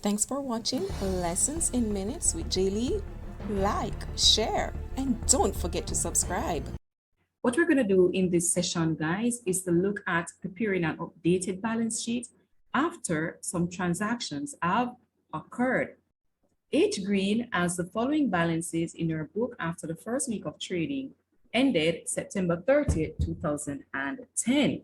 Thanks for watching Lessons in Minutes with Jaylee. Like, share, and don't forget to subscribe. What we're going to do in this session, guys, is to look at preparing an updated balance sheet after some transactions have occurred. H. Green has the following balances in her book after the first week of trading ended September 30th, 2010.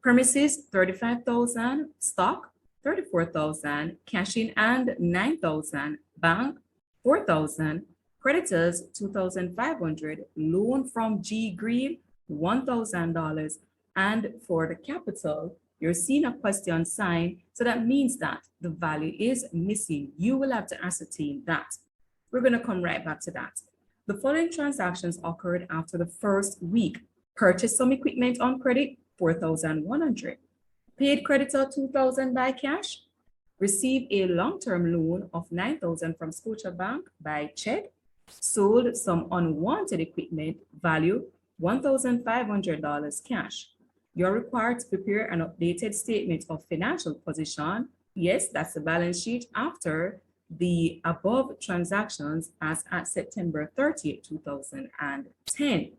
Premises 35,000, stock 34,000, cash in and 9,000, bank 4,000, creditors 2,500, loan from G Green $1,000, and for the capital, you're seeing a question sign, so that means that the value is missing. You will have to ascertain that. We're going to come right back to that. The following transactions occurred after the first week. Purchased some equipment on credit, 4,100. Paid creditor 2,000 by cash. Received a long-term loan of 9,000 from Scotiabank by check. Sold some unwanted equipment, value $1,500 cash. You're required to prepare an updated statement of financial position. Yes, that's the balance sheet after the above transactions as at September 30th, 2010.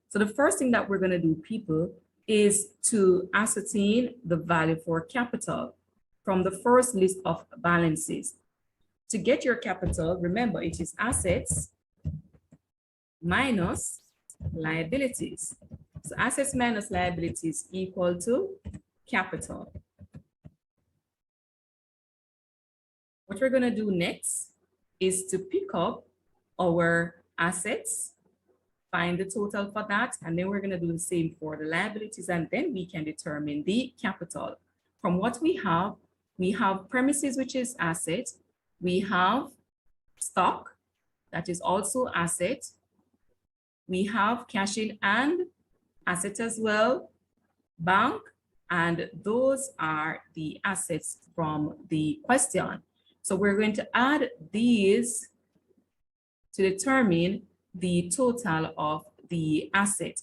So the first thing that we're going to do, people, is to ascertain the value for capital from the first list of balances. To get your capital, remember it is assets minus liabilities. So assets minus liabilities equal to capital. What we're going to do next is to pick up our assets, find the total for that, and then we're going to do the same for the liabilities, and then we can determine the capital. From what we have premises, which is asset. We have stock, that is also asset. We have cash in and asset as well, bank, and those are the assets from the question. So we're going to add these to determine the total of the asset,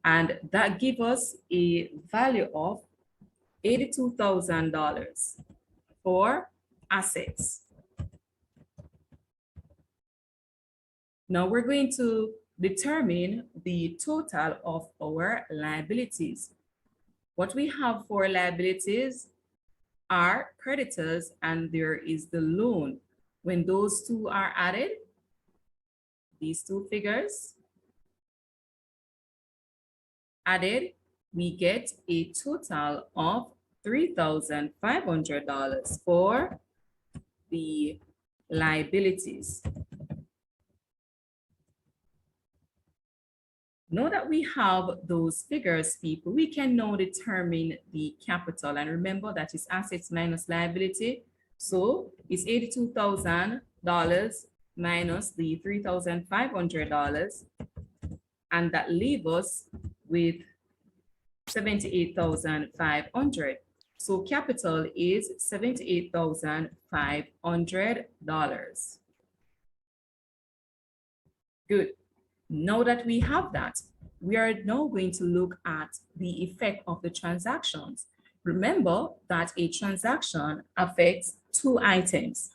and that gives us a value of $82,000 for assets. Now we're going to determine the total of our liabilities. What we have for liabilities are creditors, and there is the loan. When those two are added, these two figures added, we get a total of $3,500 for the liabilities. Now that we have those figures, people, we can now determine the capital. And remember that is assets minus liability. So it's $82,000 minus the $3,500. And that leaves us with $78,500. So capital is $78,500. Good. Now that we have that, we are now going to look at the effect of the transactions. Remember that a transaction affects two items,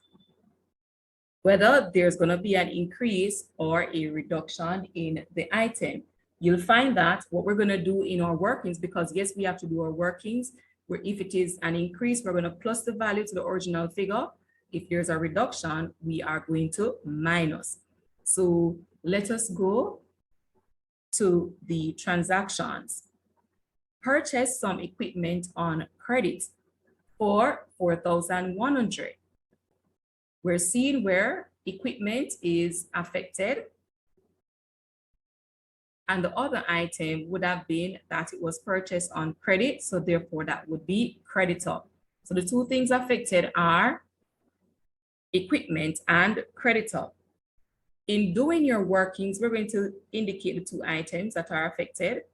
whether there's going to be an increase or a reduction in the item. You'll find that what we're going to do in our workings, because yes, we have to do our workings, where if it is an increase, we're going to plus the value to the original figure. If there's a reduction, we are going to minus. So let us go to the transactions. Purchase some equipment on credit for $4,100. We're seeing where equipment is affected, and the other item would have been that it was purchased on credit, so therefore that would be creditor. So the two things affected are equipment and creditor. In doing your workings, we're going to indicate the two items that are affected.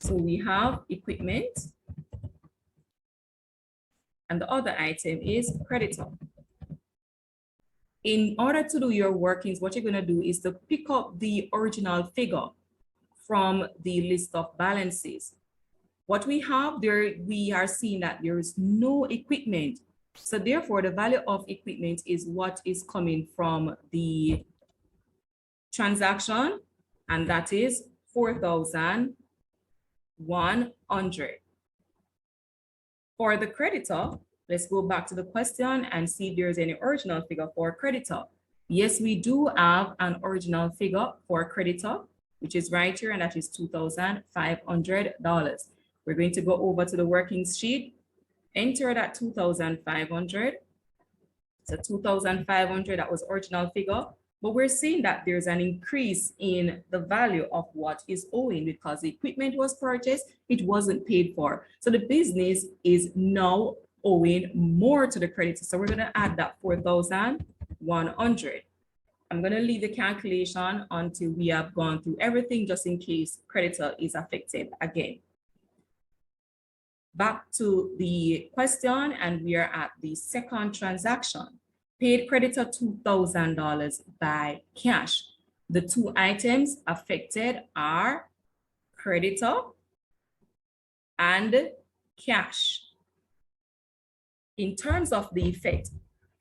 So we have equipment, and the other item is creditor. In order to do your workings, what you're going to do is to pick up the original figure from the list of balances. What we have there, we are seeing that there is no equipment So therefore, the value of equipment is what is coming from the transaction, and that is 4,100. For the creditor, let's go back to the question and see if there's any original figure for creditor. Yes, we do have an original figure for creditor, which is right here, and that is $2,500. We're going to go over to the working sheet, enter that 2,500. So 2,500, that was original figure. But we're seeing that there's an increase in the value of what is owing because the equipment was purchased, it wasn't paid for. So the business is now owing more to the creditor. So we're going to add that 4,100. I'm going to leave the calculation until we have gone through everything, just in case creditor is affected again. Back to the question, and we are at the second transaction. Paid creditor $2,000 by cash. The two items affected are creditor and cash. In terms of the effect,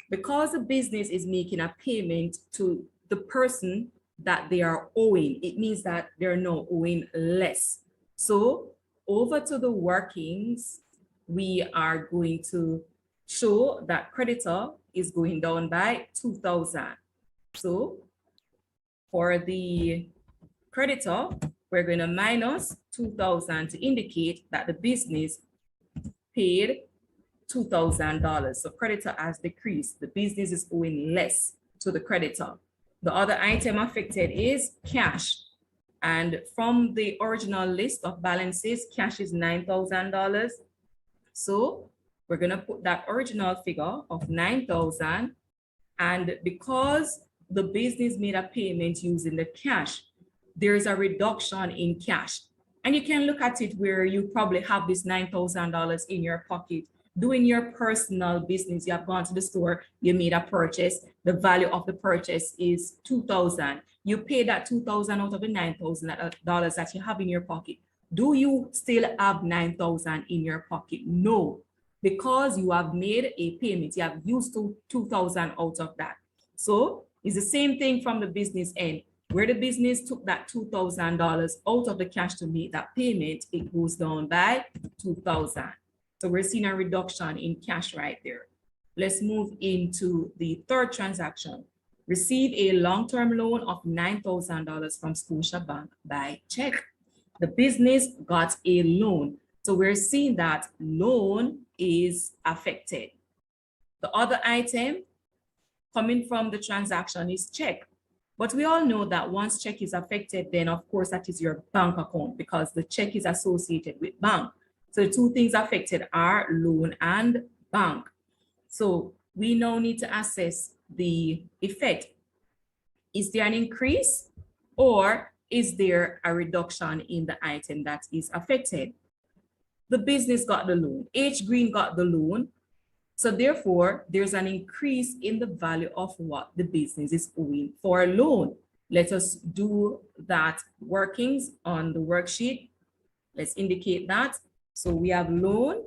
because the business is making a payment to the person that they are owing, it means that they're now owing less. So over to the workings, we are going to show that creditor is going down by 2,000. So for the creditor, we're going to minus 2,000 to indicate that the business paid $2,000. So creditor has decreased. The business is owing less to the creditor. The other item affected is cash. And from the original list of balances, cash is $9,000. So we're going to put that original figure of 9,000. And because the business made a payment using the cash, there's a reduction in cash. And you can look at it where you probably have this $9,000 in your pocket. Doing your personal business, you have gone to the store, you made a purchase. The value of the purchase is $2,000. You pay that $2,000 out of the $9,000 that you have in your pocket. Do you still have $9,000 in your pocket? No, because you have made a payment. You have used $2,000 out of that. So it's the same thing from the business end. Where the business took that $2,000 out of the cash to make that payment, it goes down by 2,000. So we're seeing a reduction in cash right there. Let's move into the third transaction. Receive a long-term loan of $9,000 from Scotiabank by check. The business got a loan. So we're seeing that loan is affected. The other item coming from the transaction is check. But we all know that once check is affected, then of course that is your bank account because the check is associated with bank. So the two things affected are loan and bank. So we now need to assess the effect. Is there an increase or is there a reduction in the item that is affected? The business got the loan. H Green got the loan. So therefore, there's an increase in the value of what the business is owing for a loan. Let us do that workings on the worksheet. Let's indicate that. So we have loan,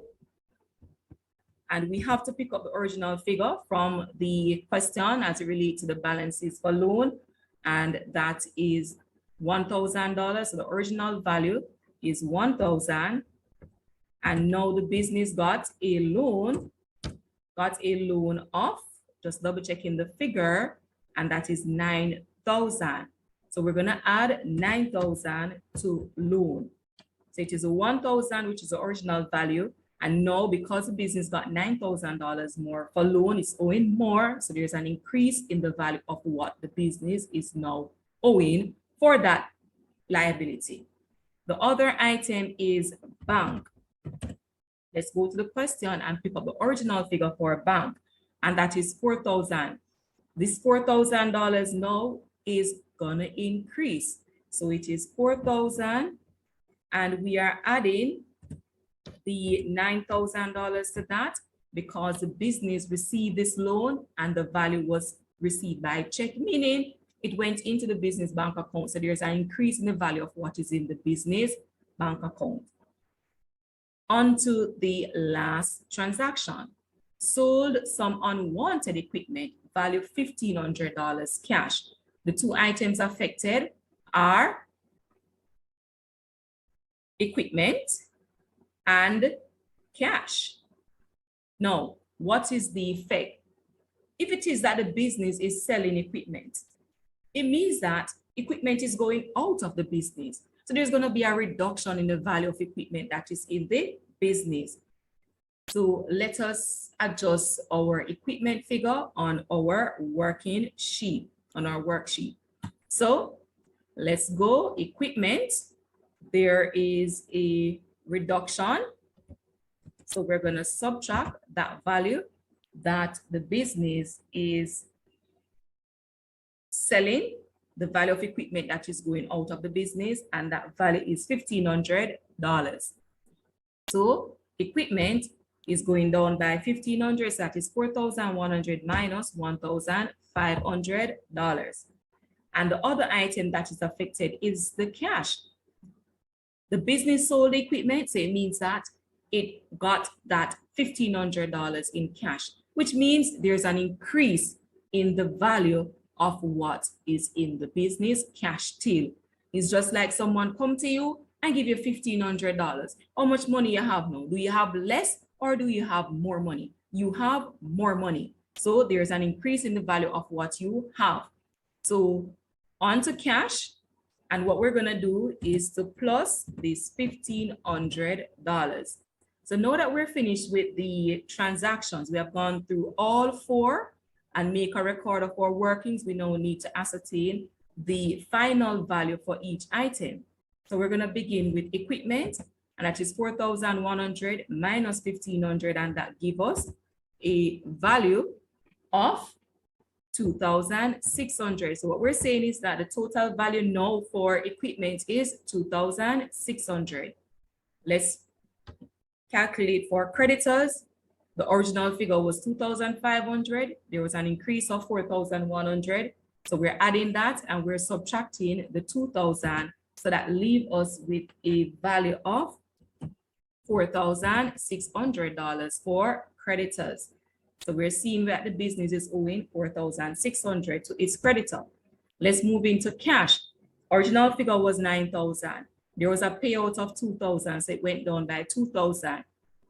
and we have to pick up the original figure from the question as it relates to the balances for loan, and that is $1,000. So the original value is 1,000, and now the business got a loan of, just double checking the figure, and that is 9,000. So we're going to add 9,000 to loan. So it is 1,000, which is the original value. And now because the business got $9,000 more for loan, it's owing more. So there's an increase in the value of what the business is now owing for that liability. The other item is bank. Let's go to the question and pick up the original figure for a bank, and that is 4,000. This $4,000 now is gonna increase. So it is 4,000, and we are adding the $9,000 to that because the business received this loan and the value was received by check, meaning it went into the business bank account. So there's an increase in the value of what is in the business bank account. On to the last transaction. sold some unwanted equipment, value $1,500 cash. The two items affected are equipment and cash. Now, what is the effect? If it is that the business is selling equipment, it means that equipment is going out of the business. So there's going to be a reduction in the value of equipment that is in the business. So let us adjust our equipment figure on our working sheet, on our worksheet. So let's go equipment. There is a reduction. So we're going to subtract that value that the business is selling, the value of equipment that is going out of the business, and that value is $1,500. So equipment is going down by $1,500, so that is $4,100 minus $1,500. And the other item that is affected is the cash. The business sold equipment, so it means that it got that $1,500 in cash, which means there's an increase in the value of what is in the business cash till. It's just like someone come to you and give you $1,500. How much money you have now? Do you have less or do you have more money? You have more money. So there's an increase in the value of what you have. So on to cash. And what we're gonna do is to plus this $1,500. So now that we're finished with the transactions, we have gone through all four and make a record of our workings. We now need to ascertain the final value for each item. So we're gonna begin with equipment, and that is 4,100 minus 1,500, and that gives us a value of 2,600. So what we're saying is that the total value now for equipment is 2,600. Let's calculate for creditors. The original figure was 2,500. There was an increase of 4,100. So we're adding that and we're subtracting the 2,000. So that leaves us with a value of $4,600 for creditors. So we're seeing that the business is owing 4,600 to its creditor. Let's move into cash. Original figure was 9,000. There was a payout of 2,000, so it went down by 2,000.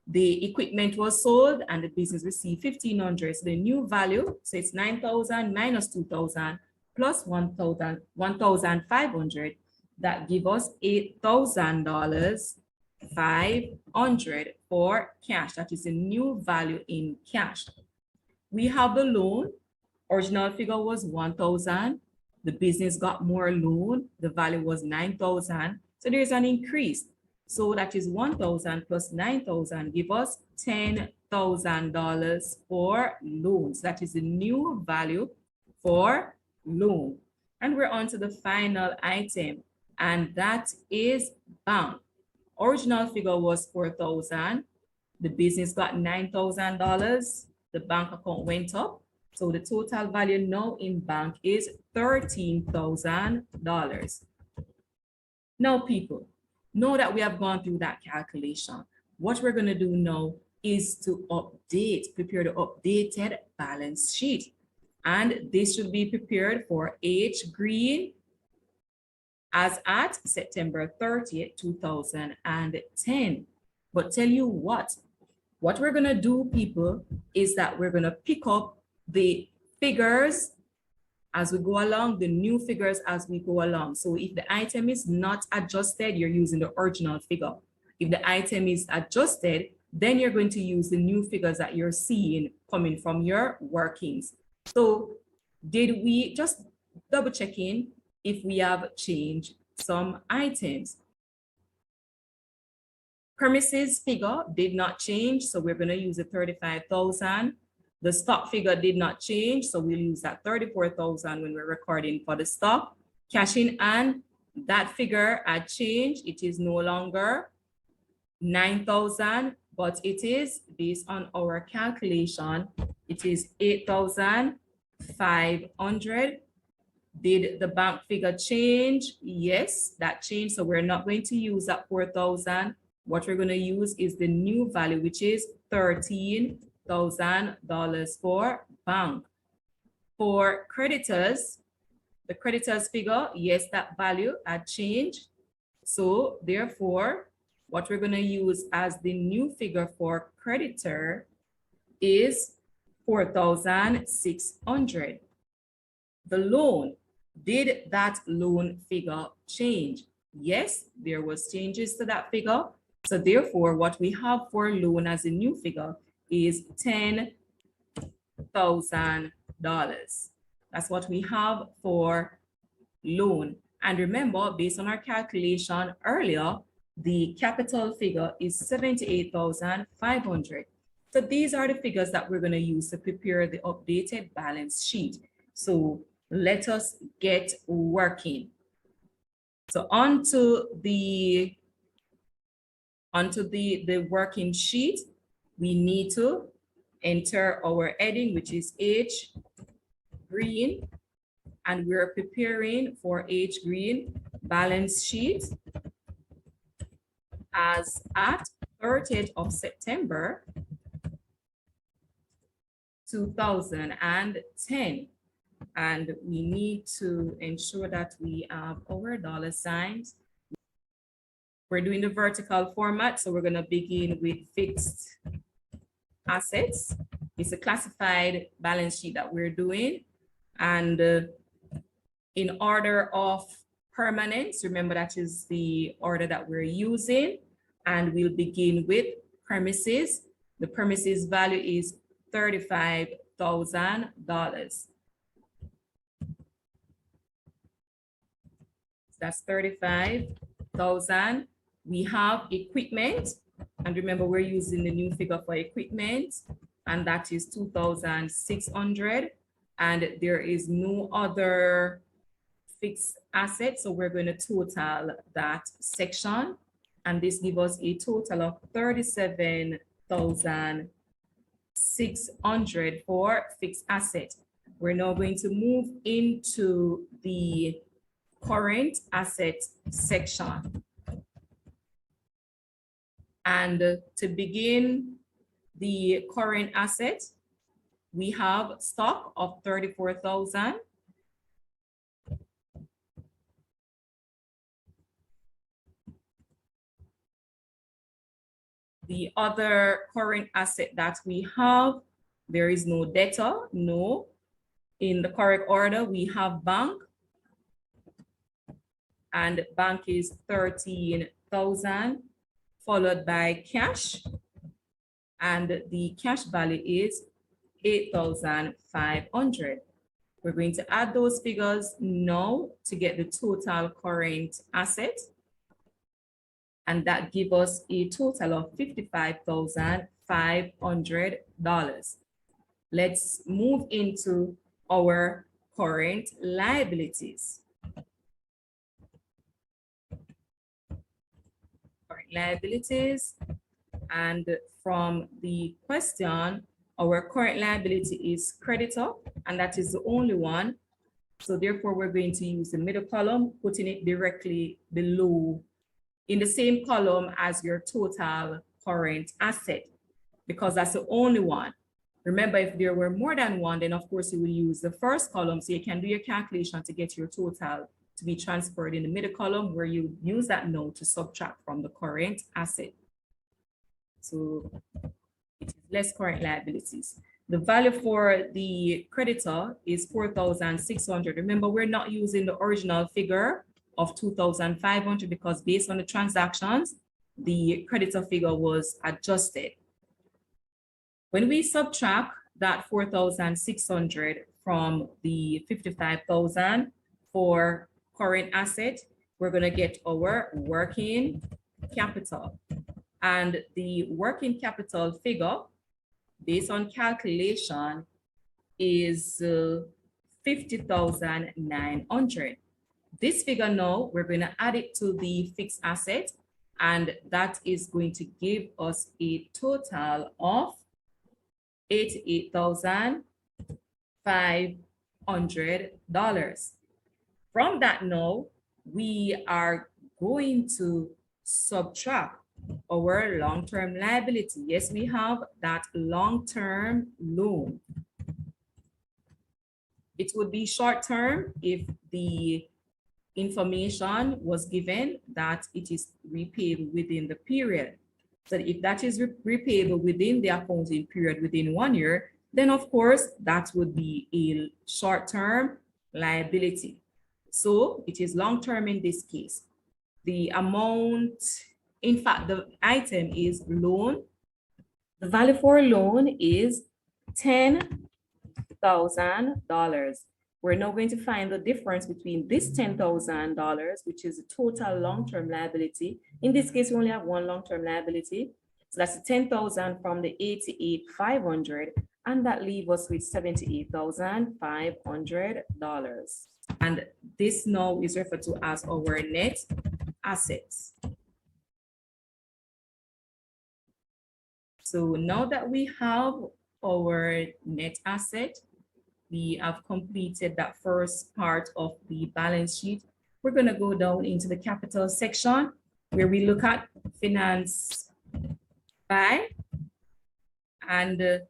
The equipment was sold and the business received 1,500. So the new value, so it's 9,000 minus 2,000 plus 1,500. That gives us $8,500 for cash. That is a new value in cash. We have the loan. Original figure was 1,000. The business got more loan. The value was 9,000. So there's an increase. So that is 1,000 plus 9,000 give us $10,000 for loans. That is the new value for loan. And we're on to the final item, and that is bank. Original figure was 4,000. The business got $9,000. The bank account went up. So the total value now in bank is $13,000. Now, people, know that we have gone through that calculation. What we're going to do now is to prepare the updated balance sheet. And this should be prepared for H Green as at September 30th, 2010. But tell you what we're going to do, people, is that we're going to pick up the figures as we go along, the new figures as we go along. So if the item is not adjusted, you're using the original figure. If the item is adjusted, then you're going to use the new figures that you're seeing coming from your workings. So did we just double check in if we have changed some items? Premises figure did not change, so we're going to use the 35,000. The stock figure did not change, so we'll use that 34,000 when we're recording for the stock. Cash in hand, that figure had changed. It is no longer 9,000, but it is based on our calculation. It is 8,500. Did the bank figure change? Yes, that changed. So we're not going to use that 4,000. What we're going to use is the new value, which is $13,000. $8,000 for bank. For creditors, the creditors figure, yes, that value had changed. So therefore, what we're going to use as the new figure for creditor is 4,600. The loan, did that loan figure change? Yes, there was changes to that figure. So therefore, what we have for loan as a new figure is $10,000. That's what we have for loan. And remember, based on our calculation earlier, the capital figure is 78,500. So these are the figures that we're going to use to prepare the updated balance sheet. So let us get working. So onto the working sheet, we need to enter our heading, which is H Green, and we're preparing for H Green balance sheet as at 30th of September 2010. And we need to ensure that we have our dollar signs. We're doing the vertical format, so we're going to begin with fixed assets. It's a classified balance sheet that we're doing. And in order of permanence, remember that is the order that we're using. And we'll begin with premises. The premises value is $35,000. That's 35,000. We have equipment, and remember we're using the new figure for equipment, and that is 2,600. And there is no other fixed asset, so we're going to total that section, and this gives us a total of 37,600 for fixed asset. We're now going to move into the current asset section. And to begin the current asset, we have stock of 34,000. The other current asset that we have, there is no debtor, no. In the correct order, we have bank, and bank is 13,000, followed by cash, and the cash value is 8,500. We're going to add those figures now to get the total current asset, and that gives us a total of $55,500. Let's move into our current liabilities. Liabilities, and from the question, our current liability is creditor, and that is the only one. So therefore, we're going to use the middle column, putting it directly below in the same column as your total current asset, because that's the only one. Remember, if there were more than one, then of course you will use the first column, so you can do your calculation to get your total to be transferred in the middle column, where you use that note to subtract from the current asset. So it is less current liabilities. The value for the creditor is 4,600. Remember, we're not using the original figure of 2,500 because based on the transactions, the creditor figure was adjusted. When we subtract that 4,600 from the 55,000 for current asset, we're going to get our working capital. And the working capital figure, based on calculation, is 50,900. This figure now, we're going to add it to the fixed asset, and that is going to give us a total of $88,500. From that now, we are going to subtract our long-term liability. Yes, we have that long-term loan. It would be short-term if the information was given that it is repaid within the period. So if that is repayable within the accounting period within 1 year, then of course that would be a short-term liability. So it is long-term in this case. The amount, in fact, the item is loan. The value for loan is $10,000. We're now going to find the difference between this $10,000, which is the total long-term liability. In this case, we only have one long-term liability. So that's the 10,000 from the 88,500, and that leaves us with $78,500. And this now is referred to as our net assets. So now that we have our net asset, we have completed that first part of the balance sheet. We're going to go down into the capital section where we look at finance by, and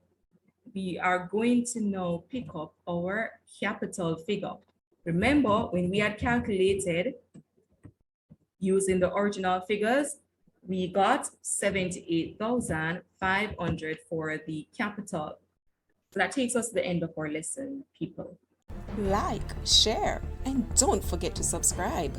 we are going to now pick up our capital figure. Remember, when we had calculated using the original figures, we got 78,500 for the capital. So that takes us to the end of our lesson, people. Like, share, and don't forget to subscribe.